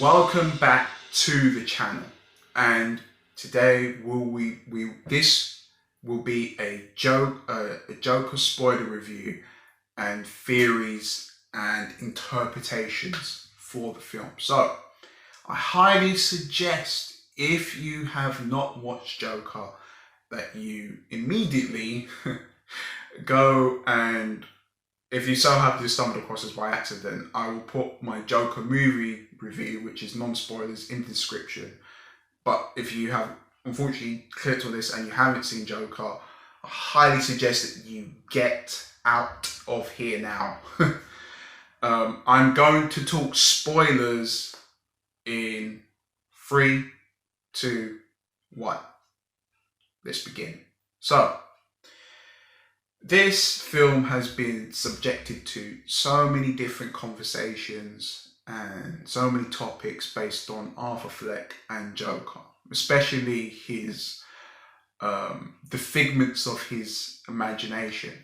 Welcome back to the channel, and today this will be a Joker spoiler review and theories and interpretations for the film. So I highly suggest, if you have not watched Joker, that you immediately go, and if you so happen to stumble across this by accident, I will put my Joker movie review, which is non-spoilers, in the description. But if you have unfortunately clicked on this and you haven't seen Joker, I highly suggest that you get out of here now. I'm going to talk spoilers in 3, 2, 1. Let's begin. So, this film has been subjected to so many different conversations and so many topics based on Arthur Fleck and Joker, especially his the figments of his imagination.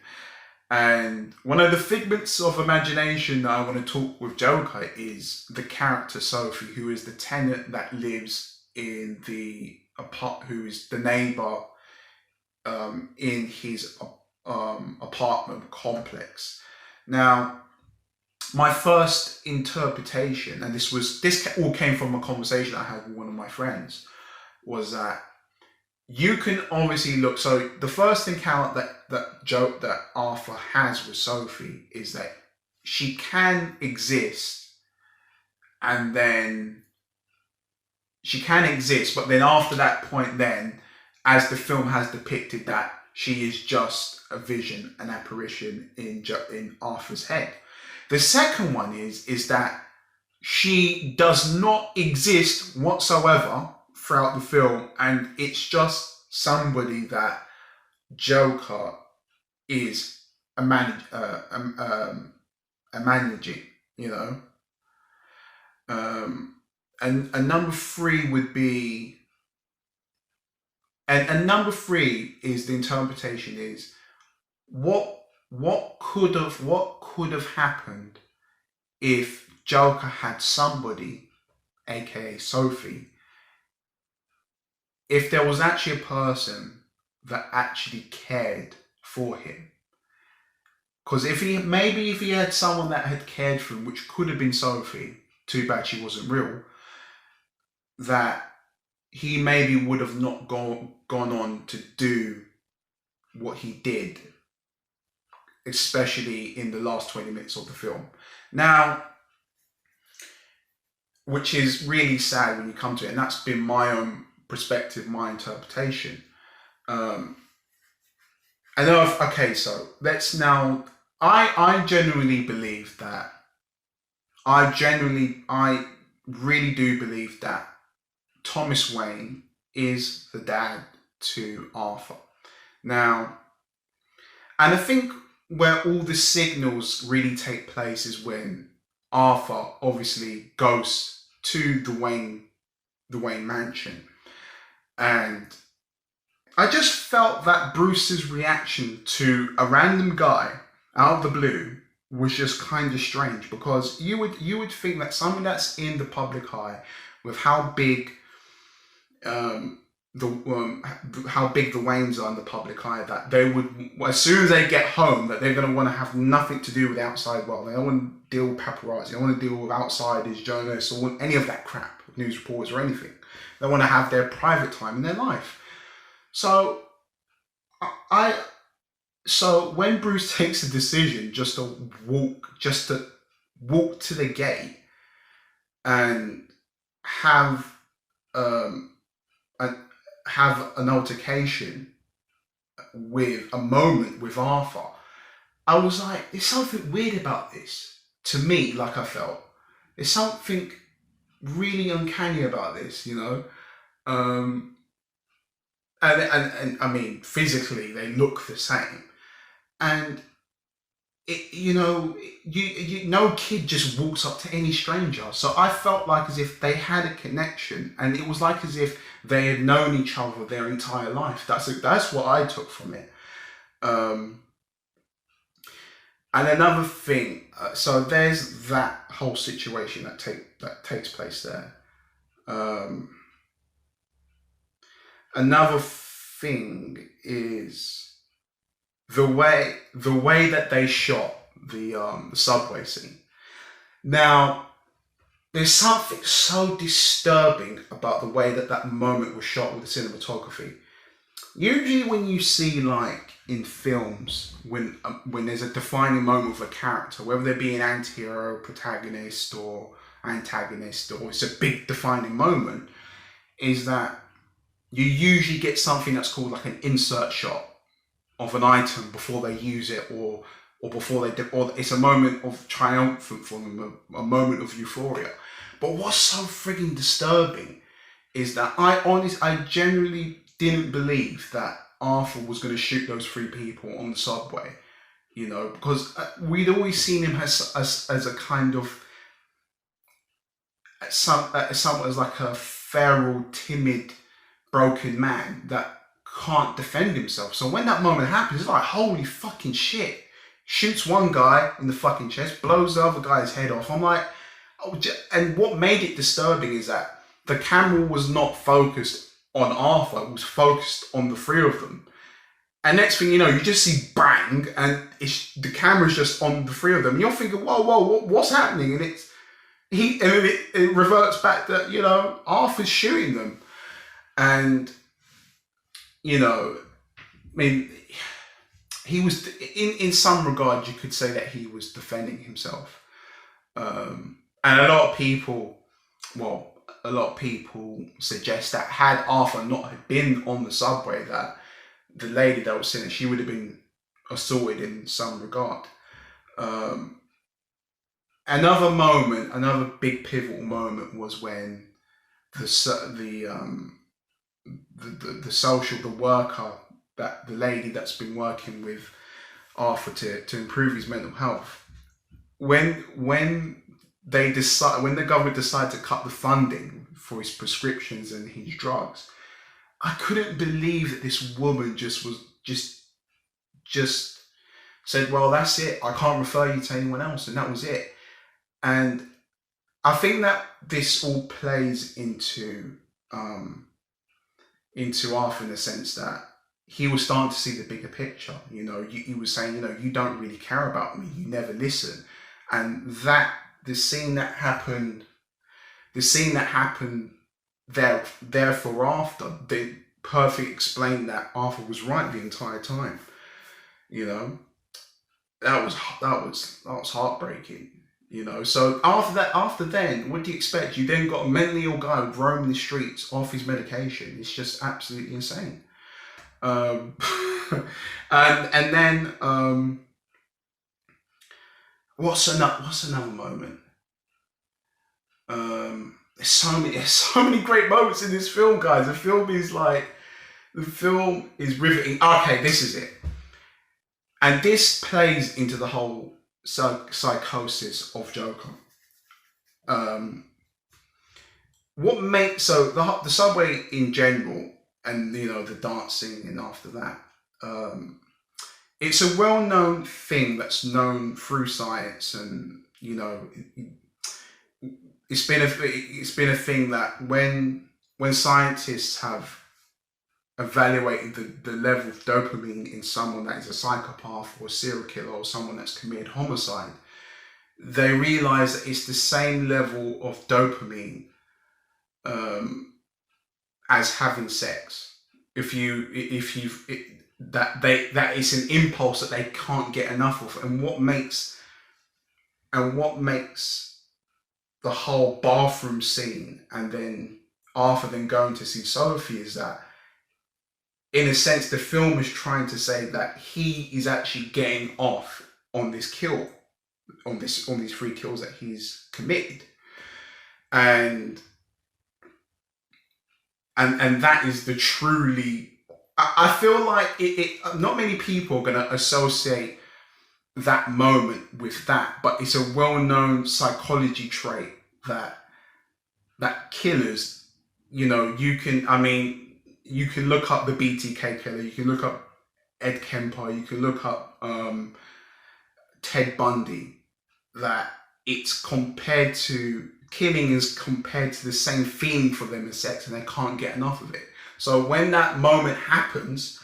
And one of the figments of imagination that I want to talk with Joker is the character Sophie, who is the tenant that lives in the who is the neighbor in his apartment complex. Now, my first interpretation, and this all came from a conversation I had with one of my friends, was that you can obviously look. So the first encounter that Arthur has with Sophie is that she can exist, and then she can exist, but then after that point, then as the film has depicted, that she is just a vision, an apparition in Arthur's head. The second one is that she does not exist whatsoever throughout the film, and it's just somebody that Joker is managing, you know. And number 3 would be. And number 3 is the interpretation is what could have happened if Joker had somebody, aka Sophie, if there was actually a person that actually cared for him. Because if he had someone that had cared for him, which could have been Sophie, too bad she wasn't real, that he maybe would have not gone on to do what he did, especially in the last 20 minutes of the film. Now, which is really sad when you come to it, and that's been my own perspective, my interpretation. So let's now. I genuinely believe that. I really do believe that Thomas Wayne is the dad to Arthur. Now, and I think where all the signals really take place is when Arthur obviously goes to the Wayne mansion. And I just felt that Bruce's reaction to a random guy out of the blue was just kind of strange, because you would think that someone that's in the public eye, with how big the Waynes are in the public eye, that they would, as soon as they get home, that they're going to want to have nothing to do with the outside world. They don't want to deal with paparazzi. They don't want to deal with outsiders, journalists, or any of that crap, news reporters or anything. They want to have their private time in their life. So so when Bruce takes a decision just to walk to the gate and have an altercation with a moment with Arthur, I was like, there's something weird about this. To me, like, I felt there's something really uncanny about this, you know. And I mean, physically they look the same, and it, you know, no kid just walks up to any stranger. So I felt like as if they had a connection, and it was like as if they had known each other their entire life. That's what I took from it. And another thing, so there's that whole situation that takes place there. Um, Another thing is the way that they shot the subway scene. Now, there's something so disturbing about the way that that moment was shot with the cinematography. Usually, when you see like in films, when there's a defining moment of a character, whether they be an anti-hero, protagonist, or antagonist, or it's a big defining moment, is that you usually get something that's called like an insert shot of an item before they use it, or before or it's a moment of triumphant for them, a moment of euphoria. But what's so frigging disturbing is that I genuinely didn't believe that Arthur was going to shoot those three people on the subway, because we'd always seen him as a kind of somewhat as like a feral, timid, broken man that can't defend himself. So when that moment happens, it's like, holy fucking shit. Shoots one guy in the fucking chest, blows the other guy's head off. I'm like, and what made it disturbing is that the camera was not focused on Arthur, it was focused on the three of them. And next thing you know, you just see bang, and the camera's just on the three of them. And you're thinking, whoa, what's happening? And it reverts back that, Arthur's shooting them. And, I mean, he was, in some regard, you could say that he was defending himself. And a lot of people suggest that had Arthur not been on the subway, that the lady that was sitting, she would have been assaulted in some regard. Another big pivotal moment was when the worker, that the lady that's been working with Arthur to improve his mental health, when the government decided to cut the funding for his prescriptions and his drugs, I couldn't believe that this woman just said, well, that's it, I can't refer you to anyone else, and that was it. And I think that this all plays into Arthur, in the sense that he was starting to see the bigger picture. He was saying, you don't really care about me, you never listen. And that the scene that happened therefore after, they perfectly explained that Arthur was right the entire time. That was heartbreaking. So after then, what do you expect? You then got a mentally ill guy roaming the streets off his medication. It's just absolutely insane. And then what's another moment? There's so many great moments in this film, guys. The film is riveting. Okay, this is it. And this plays into the whole psychosis of Joker. What makes the subway in general, and the dancing, and after that, it's a well-known thing that's known through science, and it's been a thing that when scientists have evaluating the level of dopamine in someone that is a psychopath or a serial killer or someone that's committed homicide, they realize that it's the same level of dopamine as having sex. That it's an impulse that they can't get enough of. And what makes the whole bathroom scene, and then Arthur then going to see Sophie, is that, in a sense, the film is trying to say that he is actually getting off on this kill, on these 3 kills that he's committed, and that is the truly. I feel like it. Not many people are gonna associate that moment with that, but it's a well-known psychology trait that killers, you can look up the BTK killer, you can look up Ed Kemper, you can look up Ted Bundy, that it's compared to killing is compared to the same feeling for them as sex, and they can't get enough of it. So when that moment happens,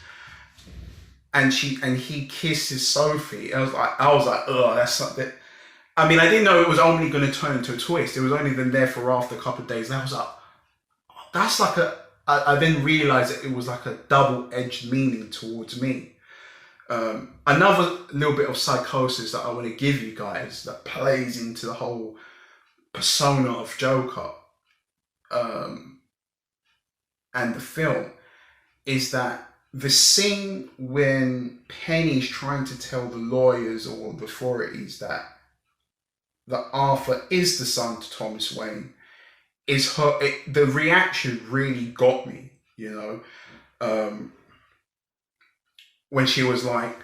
and he kisses Sophie, I was like, oh, that's something. I mean, I didn't know it was only going to turn into a twist. It was only then there for after a couple of days, and I was like, that's like I then realized that it was like a double-edged meaning towards me. Another little bit of psychosis that I want to give you guys that plays into the whole persona of Joker and the film is that the scene when Penny's trying to tell the lawyers or the authorities that Arthur is the son to Thomas Wayne is the reaction really got me, when she was like,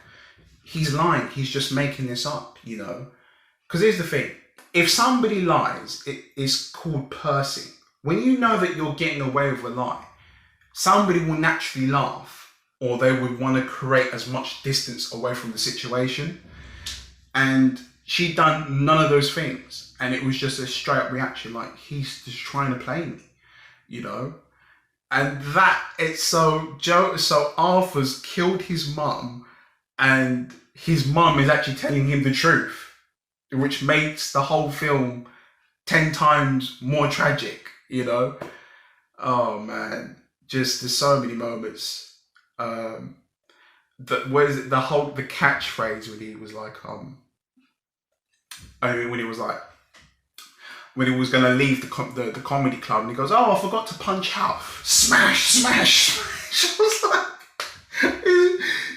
he's lying, he's just making this up, because here's the thing, if somebody lies, it is called pursing. When you know that you're getting away with a lie, somebody will naturally laugh, or they would want to create as much distance away from the situation. And she'd done none of those things, and it was just a straight up reaction, like, he's just trying to play me, And so Arthur's killed his mum, and his mum is actually telling him the truth, which makes the whole film 10 times more tragic, Oh man, just there's so many moments. The catchphrase when he was like, when he was gonna leave the comedy club, and he goes, "Oh, I forgot to punch out." Smash, smash, smash. I was like,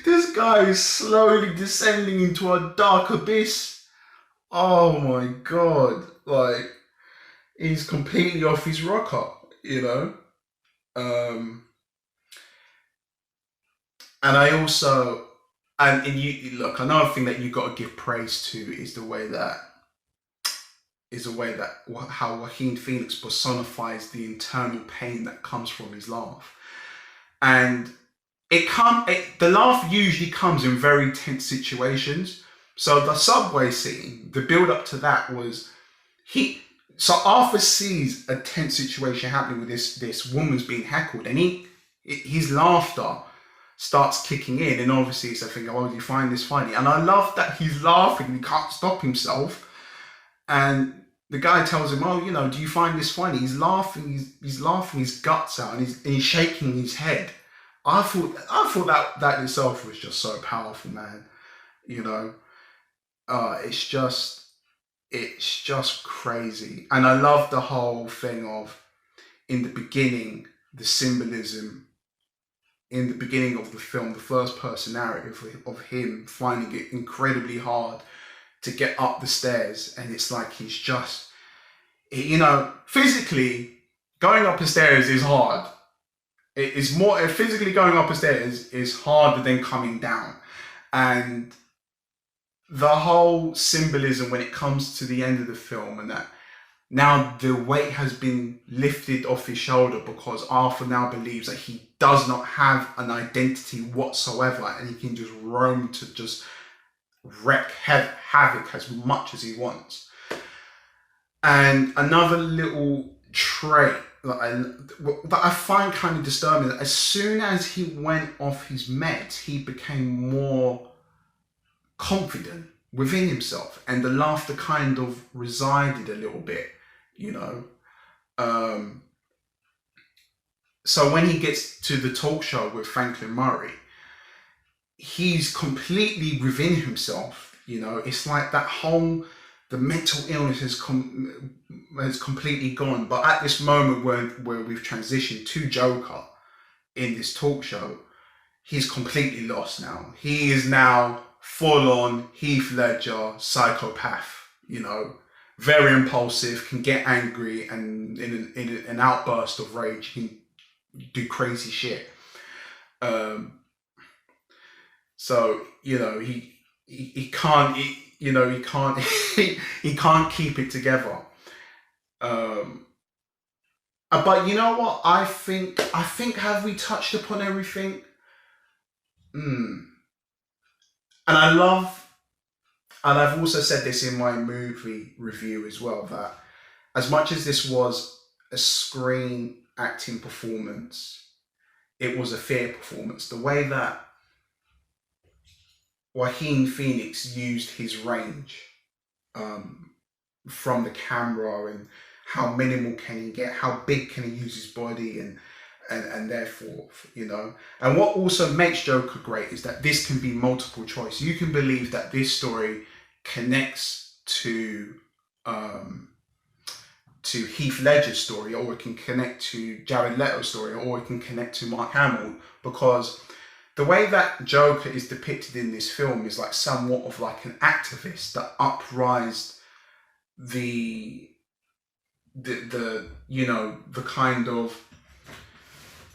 this guy is slowly descending into a dark abyss. Oh my god, like he's completely off his rocker, And I also, and you look, another thing that you got to give praise to is the way that how Joaquin Phoenix personifies the internal pain that comes from his laugh. And the laugh usually comes in very tense situations. So the subway scene, the build up to that was so Arthur sees a tense situation happening with this woman's being heckled, and his laughter starts kicking in, and obviously it's a thing, oh, you find this funny? And I love that he's laughing, he can't stop himself, and the guy tells him, oh, do you find this funny? He's laughing his guts out, and he's shaking his head. I thought that itself was just so powerful, man. It's just crazy. And I love the whole thing of, in the beginning, the symbolism, in the beginning of the film, the first person narrative of him finding it incredibly hard to get up the stairs. And it's like he's just, physically, going up the stairs is hard. It is more, physically going up the stairs is harder than coming down. And the whole symbolism when it comes to the end of the film, and that now the weight has been lifted off his shoulder because Arthur now believes that he does not have an identity whatsoever, and he can just roam to just wreak havoc as much as he wants. And another little trait that I find kind of disturbing, that as soon as he went off his meds, he became more confident within himself, and the laughter kind of resided a little bit, So when he gets to the talk show with Franklin Murray, he's completely within himself. It's like the mental illness has completely gone. But at this moment where we've transitioned to Joker in this talk show, he's completely lost now. He is now full on Heath Ledger psychopath, very impulsive, can get angry, and in an outburst of rage can do crazy shit. So he can't he can't keep it together. But you know what? I think have we touched upon everything? And I love And I've also said this in my movie review as well, that as much as this was a screen acting performance, it was a fair performance. The way that Joaquin Phoenix used his range, um, from the camera, and how minimal can he get, how big can he use his body, and therefore, and what also makes Joker great is that this can be multiple choice. You can believe that this story connects um, to Heath Ledger's story, or it can connect to Jared Leto's story, or it can connect to Mark Hamill, because the way that Joker is depicted in this film is like somewhat of like an activist that uprised the kind of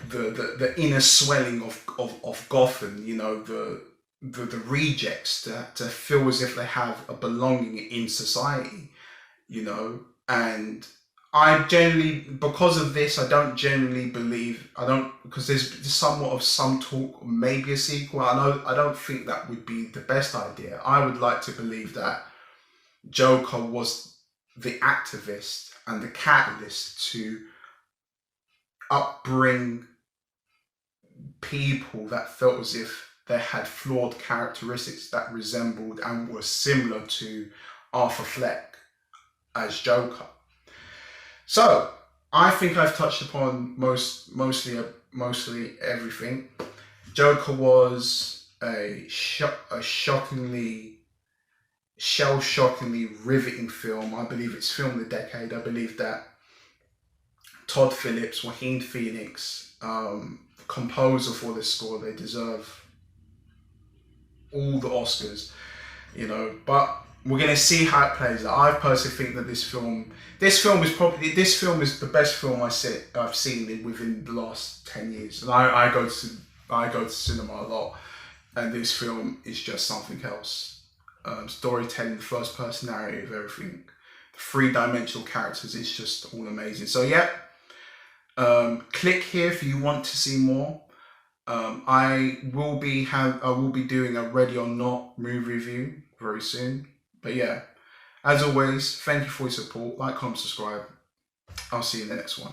the inner swelling of Gotham, the rejects to feel as if they have a belonging in society, and I generally, because of this, I don't generally believe, because there's somewhat of some talk, maybe a sequel. I don't think that would be the best idea. I would like to believe that Joker was the activist and the catalyst to upbring people that felt as if they had flawed characteristics that resembled and were similar to Arthur Fleck as Joker. So I think I've touched upon mostly everything. Joker was a shockingly, shell-shockingly riveting film. I believe it's film of the decade. I believe that Todd Phillips, Joaquin Phoenix, composer for this score, they deserve all the Oscars, but we're going to see how it plays out. I personally think that this film is the best film I've seen within the last 10 years. And I go to cinema a lot, and this film is just something else. Storytelling, first person narrative, everything, the three-dimensional characters, it's just all amazing. So yeah, click here if you want to see more. I will be doing a Ready or Not movie review very soon. But yeah, as always, thank you for your support. Like, comment, subscribe. I'll see you in the next one.